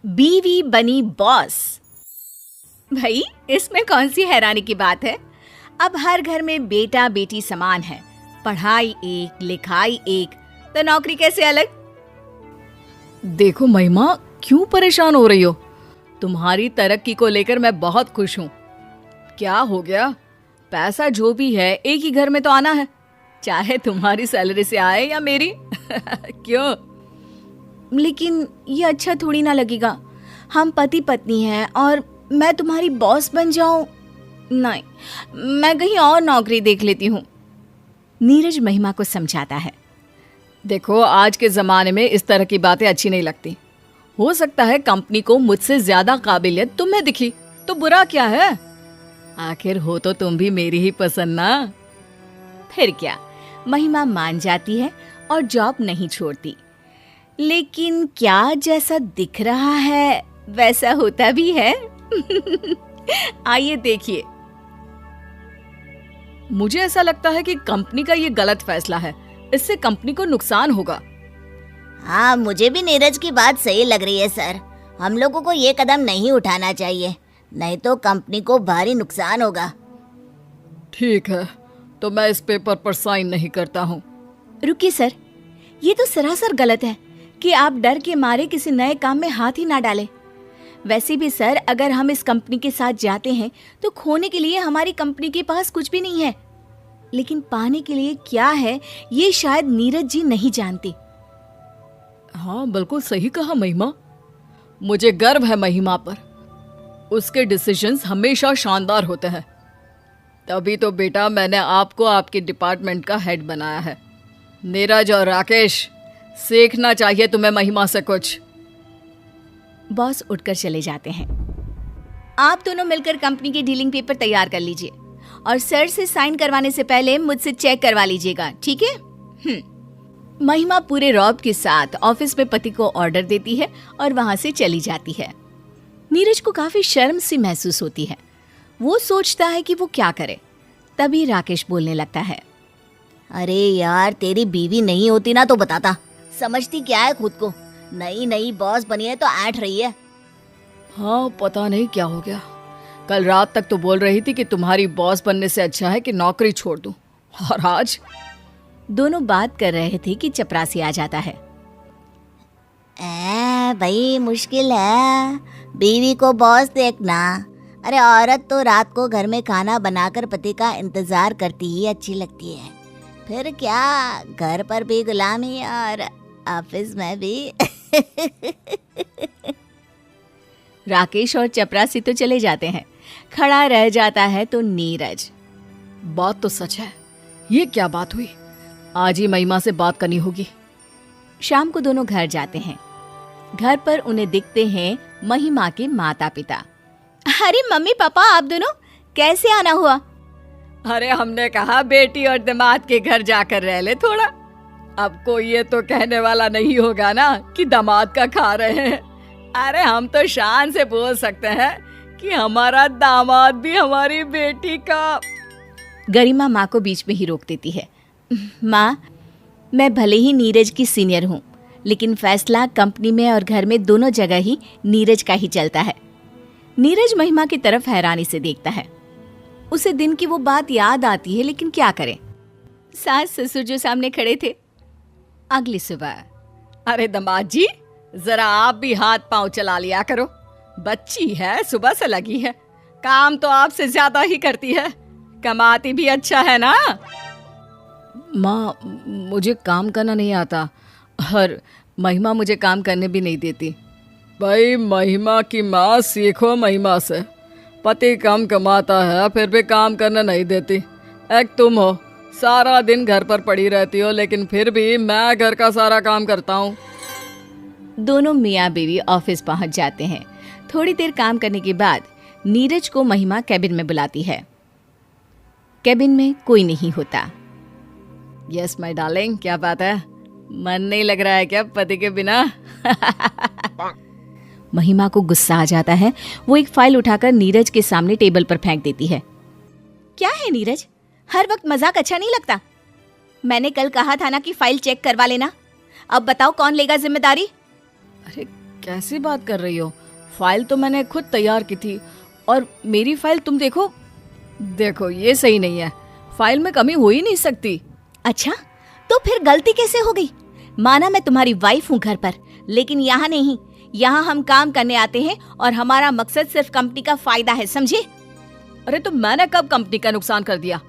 बीवी बनी बॉस। भाई इसमें कौन सी हैरानी की बात है। अब हर घर में बेटा बेटी समान है, पढ़ाई एक लिखाई एक, तो नौकरी कैसे अलग। देखो महिमा, क्यों परेशान हो रही हो? तुम्हारी तरक्की को लेकर मैं बहुत खुश हूँ। क्या हो गया? पैसा जो भी है एक ही घर में तो आना है, चाहे तुम्हारी सैलरी से आए या मेरी। क्यों? लेकिन ये अच्छा थोड़ी ना लगेगा। हम पति पत्नी हैं और मैं तुम्हारी बॉस बन जाऊं? नहीं, मैं कहीं और नौकरी देख लेती हूँ। नीरज महिमा को समझाता है। देखो, आज के ज़माने में इस तरह की बातें अच्छी नहीं लगती। हो सकता है कंपनी को मुझसे ज़्यादा काबिलियत तुम्हें दिखी, तो बुरा क्या है? आखिर हो तो तुम भी मेरी ही पसंद ना। फिर क्या, महिमा मान जाती है और जॉब नहीं छोड़ती। लेकिन क्या जैसा दिख रहा है वैसा होता भी है? आइए देखिए। मुझे ऐसा लगता है कि कंपनी का ये गलत फैसला है, इससे कंपनी को नुकसान होगा। हाँ, मुझे भी नीरज की बात सही लग रही है सर। हम लोगों को ये कदम नहीं उठाना चाहिए, नहीं तो कंपनी को भारी नुकसान होगा। ठीक है, तो मैं इस पेपर पर साइन नहीं करता हूँ। रुकिए सर, ये तो सरासर गलत है कि आप डर के मारे किसी नए काम में हाथ ही ना डालें। वैसे भी सर, अगर हम इस कंपनी के साथ जाते हैं तो खोने के लिए हमारी कंपनी के पास कुछ भी नहीं है, लेकिन पाने के लिए क्या है ये शायद नीरज जी नहीं जानते। हाँ, बिल्कुल सही कहा महिमा। मुझे गर्व है महिमा पर। उसके डिसीजंस हमेशा शानदार होते हैं। तभी तो बेटा मैंने आपको आपके डिपार्टमेंट का हेड बनाया है। नीरज और राकेश, सीखना चाहिए तुम्हें महिमा से कुछ। बॉस उठकर चले जाते हैं। आप दोनों मिलकर कंपनी के डीलिंग पेपर तैयार कर लीजिए और सर से साइन करवाने से पहले मुझसे चेक करवा लीजिएगा, ठीक है? महिमा पूरे रौब के साथ ऑफिस में पति को ऑर्डर देती है और वहां से चली जाती है। नीरज को काफी शर्म सी महसूस होती है। वो सोचता है कि वो क्या करे। तभी राकेश बोलने लगता है। अरे यार, तेरी बीवी नहीं होती ना तो बताता। समझती क्या है खुद को, नई नई बॉस बनी है तो ऐंठ रही है। हाँ, पता नहीं क्या हो गया। कल रात तक तो बोल रही थी कि तुम्हारी बॉस बनने से अच्छा है कि नौकरी छोड़ दूं, और आज? दोनों बात कर रहे थे कि चपरासी आ जाता है। भाई मुश्किल है, बीवी को बॉस देखना। अरे औरत तो रात को घर में खाना बनाकर पति का इंतजार करती ही अच्छी लगती है। फिर क्या, घर पर भी गुलामी और ऑफिस में भी। राकेश और चपरासी तो चले जाते हैं। खड़ा रह जाता है तो नीरज। बात तो सच है। ये क्या बात हुई? आज ही महिमा से बात करनी होगी। शाम को दोनों घर जाते हैं। घर पर उन्हें दिखते हैं महिमा के माता पिता। अरे मम्मी पापा, आप दोनों कैसे आना हुआ? अरे हमने कहा बेटी और दामाद के घर जाकर रह ले थोड़ा। अब कोई ये तो कहने वाला नहीं होगा ना कि दामाद का खा रहे हैं। अरे हम तो शान से बोल सकते हैं कि हमारा दामाद भी हमारी बेटी का। गरिमा माँ को बीच में ही रोक देती है। माँ, मैं भले ही नीरज की सीनियर हूँ, लेकिन फैसला कंपनी में और घर में दोनों जगह ही नीरज का ही चलता है। नीरज महिमा की तरफ हैरानी से देखता है। उसे दिन की वो बात याद आती है, लेकिन क्या करे, सास ससुर जो सामने खड़े थे। अगली सुबह। अरे दामाद जी, जरा आप भी हाथ पांव चला लिया करो। बच्ची है, सुबह से लगी है, काम तो आपसे ज्यादा ही करती है, कमाती भी अच्छा है ना। माँ, मुझे काम करना नहीं आता और महिमा मुझे काम करने भी नहीं देती। भाई महिमा की माँ, सीखो महिमा से। पति कम कमाता है फिर भी काम करना नहीं देती। एक तुम हो, सारा दिन घर पर पड़ी रहती हो, लेकिन फिर भी मैं घर का सारा काम करता हूँ। दोनों मियाँ बीवी ऑफिस पहुंच जाते हैं। थोड़ी देर काम करने के बाद नीरज को महिमा कैबिन में बुलाती है। कैबिन में कोई नहीं होता। यस माय डार्लिंग, क्या बात है? मन नहीं लग रहा है क्या पति के बिना? महिमा को गुस्सा आ जाता है। वो एक फाइल उठाकर नीरज के सामने टेबल पर फेंक देती है। क्या है नीरज, हर वक्त मजाक अच्छा नहीं लगता। मैंने कल कहा था ना कि फाइल चेक करवा लेना। अब बताओ कौन लेगा जिम्मेदारी? अरे कैसी बात कर रही हो? फाइल तो मैंने खुद तैयार की थी और मेरी फाइल तुम देखो। देखो ये सही नहीं है, फाइल में कमी हो ही नहीं सकती। अच्छा, तो फिर गलती कैसे हो गई? माना मैं तुम्हारी वाइफ हूँ घर पर, लेकिन यहाँ नहीं। यहाँ हम काम करने आते हैं और हमारा मकसद सिर्फ कंपनी का फायदा है, समझे? अरे तो मैंने कब कंपनी का नुकसान कर दिया?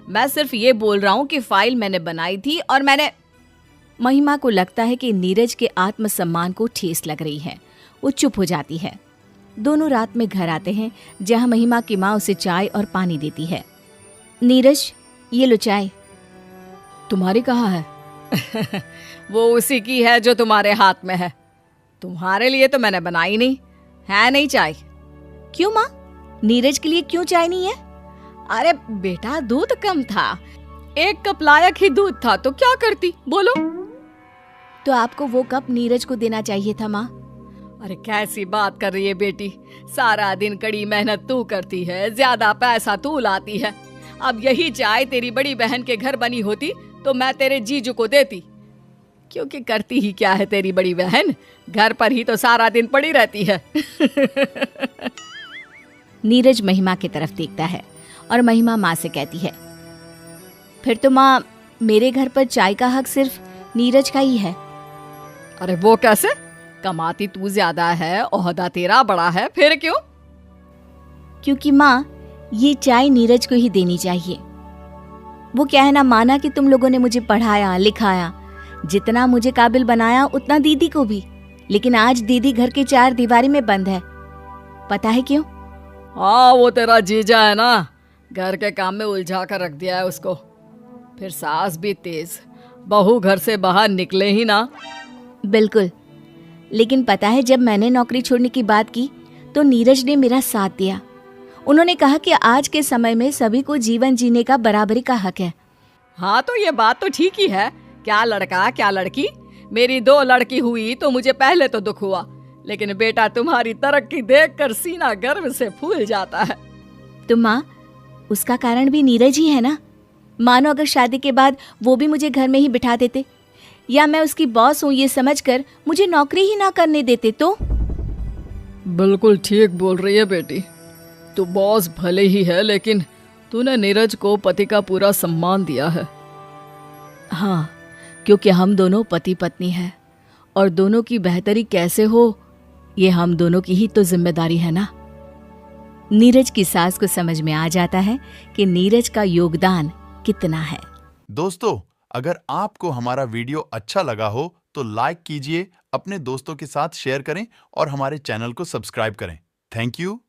मैं सिर्फ ये बोल रहा हूँ कि फाइल मैंने बनाई थी और मैंने। महिमा को लगता है कि नीरज के आत्मसम्मान को ठेस लग रही है। वो चुप हो जाती है। दोनों रात में घर आते हैं, जहाँ महिमा की माँ उसे चाय और पानी देती है। नीरज, ये लो चाय। तुम्हारी कहाँ है? वो उसी की है जो तुम्हारे हाथ में है। तुम्हारे लिए तो मैंने बनाई नहीं है, नहीं चाय। क्यों माँ, नीरज के लिए क्यों चाय नहीं है? अरे बेटा, दूध कम था, 1 कप लायक ही दूध था, तो क्या करती बोलो? तो आपको वो कप नीरज को देना चाहिए था माँ। अरे कैसी बात कर रही है बेटी, सारा दिन कड़ी मेहनत तू करती है, ज्यादा पैसा तू लाती है। अब यही चाय तेरी बड़ी बहन के घर बनी होती तो मैं तेरे जीजू को देती, क्योंकि करती ही क्या है तेरी बड़ी बहन, घर पर ही तो सारा दिन पड़ी रहती है। नीरज महिमा की तरफ देखता है और महिमा माँ से कहती है, फिर तो माँ, मेरे घर पर चाय का हक सिर्फ नीरज का ही है। अरे वो कैसे? कमाती तू ज्यादा है, ओहदा तेरा बड़ा है, फिर क्यों? क्योंकि माँ, ये चाय नीरज को ही देनी चाहिए। वो कहना माना कि तुम लोगों ने मुझे पढ़ाया लिखाया, जितना मुझे काबिल बनाया उतना दीदी को भी, लेकिन आज दीदी घर के 4 दीवारी में बंद है। पता है क्यों? हाँ, वो तेरा जीजा है ना, घर के काम में उलझा कर रख दिया है उसको। फिर सास भी तेज, बहू घर से बाहर निकले ही ना। बिल्कुल, लेकिन पता है जब मैंने नौकरी छोड़ने की बात की तो नीरज ने मेरा साथ दिया। उन्होंने कहा कि आज के समय में सभी को जीवन जीने का बराबरी का हक है। हाँ तो ये बात तो ठीक ही है, क्या लड़का क्या लड़की। मेरी 2 लड़की हुई तो मुझे पहले तो दुख हुआ, लेकिन बेटा तुम्हारी तरक्की देखकर सीना गर्व से फूल जाता है। तो माँ, उसका कारण भी नीरज ही है ना। मानो अगर शादी के बाद वो भी मुझे घर में ही बिठा देते, या मैं उसकी बॉस हूँ ये समझकर मुझे नौकरी ही ना करने देते तो। बिल्कुल ठीक बोल रही है बेटी, तू बॉस भले ही है, लेकिन तूने नीरज को पति का पूरा सम्मान दिया है। हाँ, क्योंकि हम दोनों पति पत्नी हैं और दोनों की बेहतरी कैसे हो ये हम दोनों की ही तो जिम्मेदारी है ना। नीरज की सास को समझ में आ जाता है कि नीरज का योगदान कितना है। दोस्तों, अगर आपको हमारा वीडियो अच्छा लगा हो तो लाइक कीजिए, अपने दोस्तों के साथ शेयर करें और हमारे चैनल को सब्सक्राइब करें। Thank you.